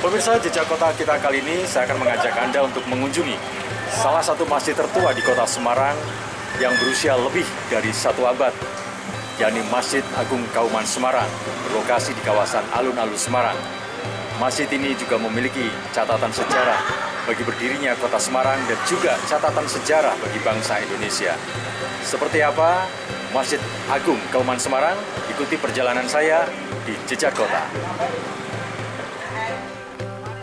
Pemirsa Jejak Kota kita kali ini, saya akan mengajak Anda untuk mengunjungi salah satu masjid tertua di kota Semarang yang berusia lebih dari 1 abad, yakni Masjid Agung Kauman Semarang, berlokasi di kawasan Alun-Alun Semarang. Masjid ini juga memiliki catatan sejarah bagi berdirinya kota Semarang dan juga catatan sejarah bagi bangsa Indonesia. Seperti apa Masjid Agung Kauman Semarang? Ikuti perjalanan saya di Jejak Kota.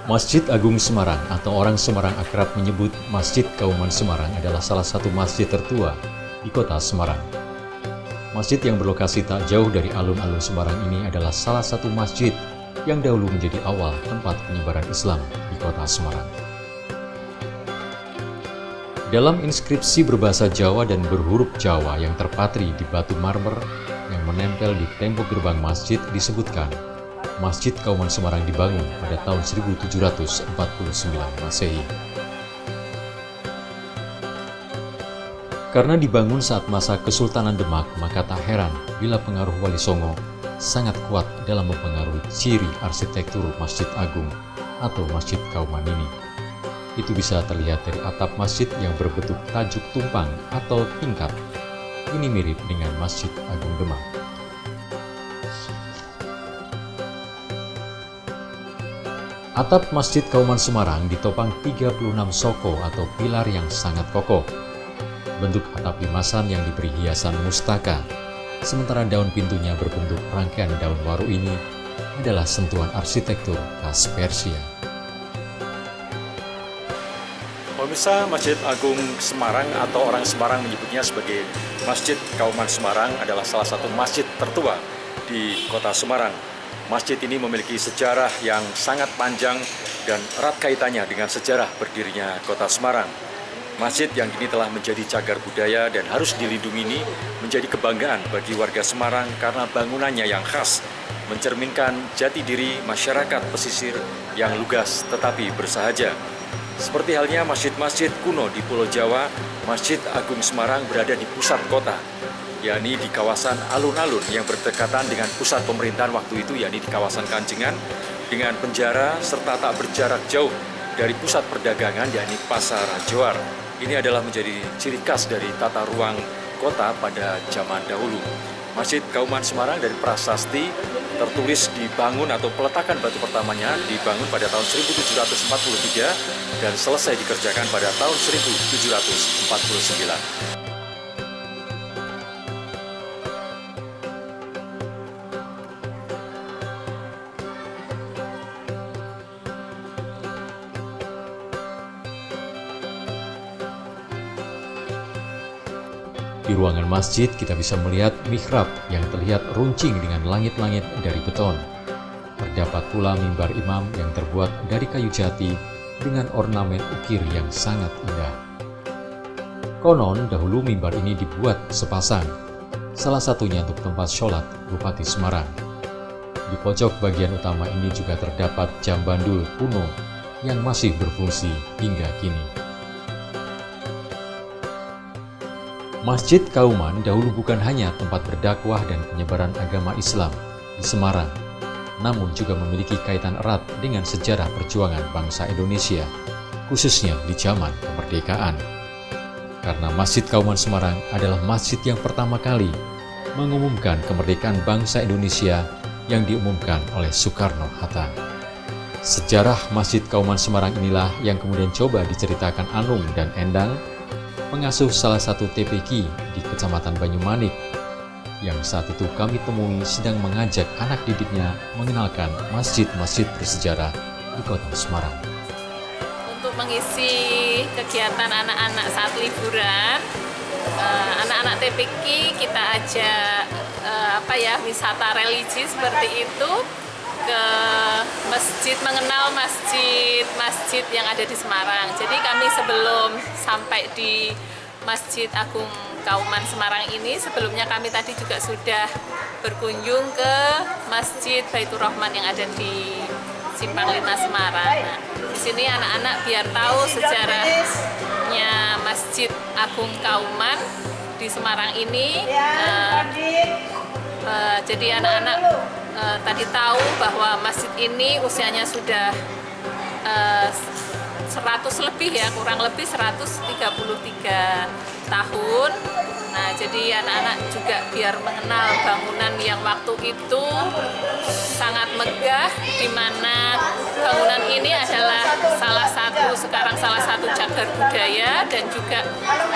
Masjid Agung Semarang atau orang Semarang akrab menyebut Masjid Kauman Semarang adalah salah satu masjid tertua di kota Semarang. Masjid yang berlokasi tak jauh dari alun-alun Semarang ini adalah salah satu masjid yang dahulu menjadi awal tempat penyebaran Islam di kota Semarang. Dalam inskripsi berbahasa Jawa dan berhuruf Jawa yang terpatri di batu marmer yang menempel di tembok gerbang masjid disebutkan, Masjid Kauman Semarang dibangun pada tahun 1749 Masehi. Karena dibangun saat masa Kesultanan Demak, maka tak heran bila pengaruh Wali Songo sangat kuat dalam mempengaruhi ciri arsitektur Masjid Agung atau Masjid Kauman ini. Itu bisa terlihat dari atap masjid yang berbentuk tajuk tumpang atau tingkat. Ini mirip dengan Masjid Agung Demak. Atap Masjid Kauman Semarang ditopang 36 soko atau pilar yang sangat kokoh. Bentuk atap limasan yang diberi hiasan mustaka, sementara daun pintunya berbentuk rangkaian daun waru ini adalah sentuhan arsitektur khas Persia. Pemirsa, Masjid Agung Semarang atau orang Semarang menyebutnya sebagai Masjid Kauman Semarang adalah salah satu masjid tertua di kota Semarang. Masjid ini memiliki sejarah yang sangat panjang dan erat kaitannya dengan sejarah berdirinya kota Semarang. Masjid yang kini telah menjadi cagar budaya dan harus dilindungi ini menjadi kebanggaan bagi warga Semarang karena bangunannya yang khas, mencerminkan jati diri masyarakat pesisir yang lugas tetapi bersahaja. Seperti halnya masjid-masjid kuno di Pulau Jawa, Masjid Agung Semarang berada di pusat kota, yakni di kawasan alun-alun yang berdekatan dengan pusat pemerintahan waktu itu, yakni di kawasan Kanjengan, dengan penjara serta tak berjarak jauh dari pusat perdagangan, yakni Pasar Johar. Ini adalah menjadi ciri khas dari tata ruang kota pada zaman dahulu. Masjid Kauman Semarang dari prasasti tertulis dibangun atau peletakan batu pertamanya dibangun pada tahun 1743 dan selesai dikerjakan pada tahun 1749. Di ruangan masjid kita bisa melihat mihrab yang terlihat runcing dengan langit-langit dari beton. Terdapat pula mimbar imam yang terbuat dari kayu jati dengan ornamen ukir yang sangat indah. Konon dahulu mimbar ini dibuat sepasang, salah satunya untuk tempat sholat Bupati Semarang. Di pojok bagian utama ini juga terdapat jam bandul kuno yang masih berfungsi hingga kini. Masjid Kauman dahulu bukan hanya tempat berdakwah dan penyebaran agama Islam di Semarang, namun juga memiliki kaitan erat dengan sejarah perjuangan bangsa Indonesia, khususnya di zaman kemerdekaan. Karena Masjid Kauman Semarang adalah masjid yang pertama kali mengumumkan kemerdekaan bangsa Indonesia yang diumumkan oleh Soekarno-Hatta. Sejarah Masjid Kauman Semarang inilah yang kemudian coba diceritakan Anung dan Endang, pengasuh salah satu TPQ di Kecamatan Banyumanik, yang saat itu kami temui sedang mengajak anak didiknya mengenalkan masjid-masjid bersejarah di kota Semarang. Untuk mengisi kegiatan anak-anak saat liburan, anak-anak TPQ kita ajak wisata religi seperti itu. ke masjid, mengenal masjid yang ada di Semarang. Jadi kami sebelum sampai di Masjid Agung Kauman Semarang ini, sebelumnya kami tadi juga sudah berkunjung ke Masjid Baitur Rahman yang ada di Simpang 5 Semarang. Nah, di sini anak-anak biar tahu sejarahnya Masjid Agung Kauman di Semarang ini. Jadi anak-anak tadi tahu bahwa masjid ini usianya sudah 100 lebih ya, kurang lebih 133 tahun. Nah, jadi anak-anak juga biar mengenal bangunan yang waktu itu sangat megah, di mana bangunan ini adalah sekarang salah satu cagar budaya dan juga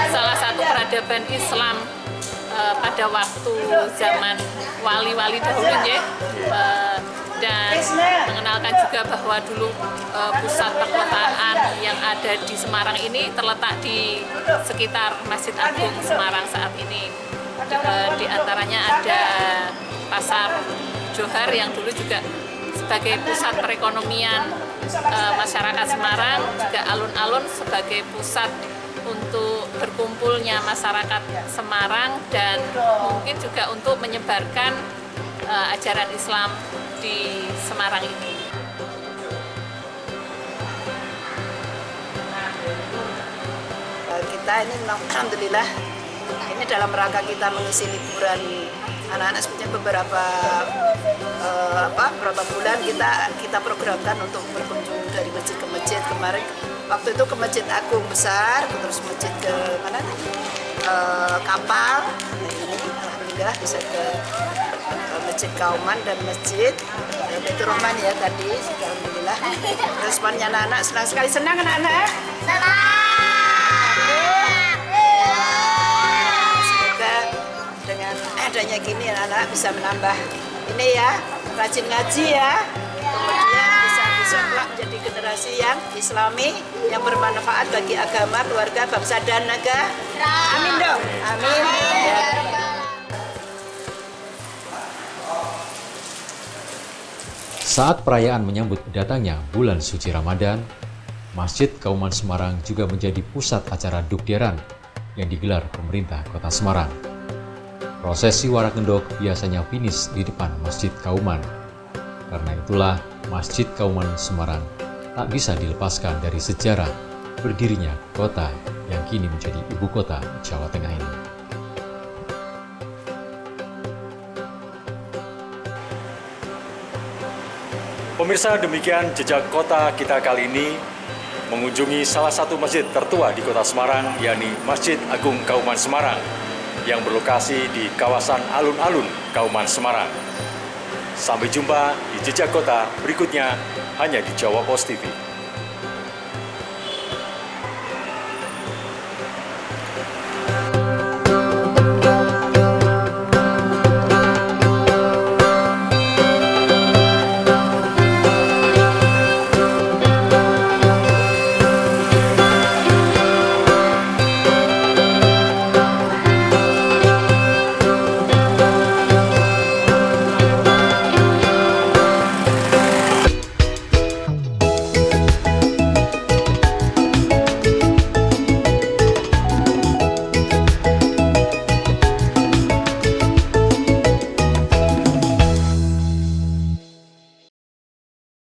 salah satu peradaban Islam pada waktu zaman wali-wali dahulu ya. Dan mengenalkan juga bahwa dulu pusat perkotaan yang ada di Semarang ini terletak di sekitar Masjid Agung Semarang saat ini. Di antaranya ada Pasar Johar yang dulu juga sebagai pusat perekonomian masyarakat Semarang, juga alun-alun sebagai pusat untuk berkumpulnya masyarakat Semarang dan mungkin juga untuk menyebarkan ajaran Islam di Semarang ini. Kita ini alhamdulillah ini dalam rangka kita mengisi liburan anak-anak, sebenarnya beberapa bulan kita programkan untuk berkunjung dari masjid ke masjid. Kemarin waktu itu ke Masjid Agung besar, terus masjid ke mana? Kapal. Nah, ini alhamdulillah bisa ke Masjid Kauman dan Masjid Baitur Rahman ya tadi. Alhamdulillah responnya anak-anak senang sekali. Senang anak-anak? Semoga dengan adanya gini anak-anak bisa menambah ini ya, rajin ngaji ya, kemudian bisa menjadi generasi yang islami yang bermanfaat bagi agama, keluarga, bangsa dan negara. Amin dong. Amin. Ya. Saat perayaan menyambut datangnya bulan suci Ramadan, Masjid Kauman Semarang juga menjadi pusat acara Dukderan yang digelar pemerintah Kota Semarang. Prosesi warak gendok biasanya finish di depan Masjid Kauman. Karena itulah Masjid Kauman Semarang tak bisa dilepaskan dari sejarah berdirinya kota yang kini menjadi ibu kota Jawa Tengah ini. Pemirsa, demikian jejak kota kita kali ini mengunjungi salah satu masjid tertua di Kota Semarang, yakni Masjid Agung Kauman Semarang yang berlokasi di kawasan alun-alun Kauman Semarang. Sampai jumpa di jejak kota berikutnya hanya di Jawa Post TV.